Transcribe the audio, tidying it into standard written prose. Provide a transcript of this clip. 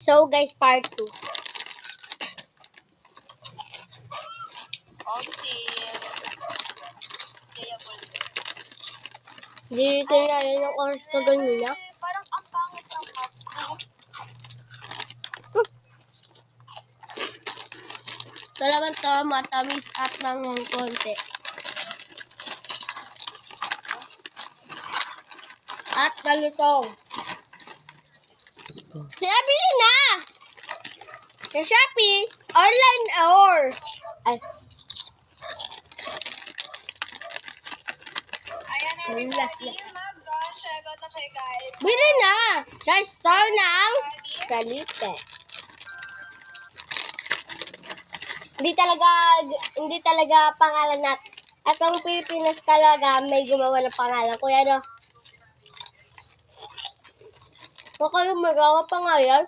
So guys, part 2. Dito na yun ang oras ko ganun na. Parang ang pangit ng map ko. Talagang to, matamis at ng konti. At malutong. Kaya bili na! Sa Shopee, online or... Ay, Ayan everybody, mag-gone. Check out na kayo guys. bili na! Sa store ng Salite. Hindi talaga pangalan natin. At ang Pilipinas talaga may gumawa ng pangalan. Kuya, no? Huwag kayong magawa pangalan.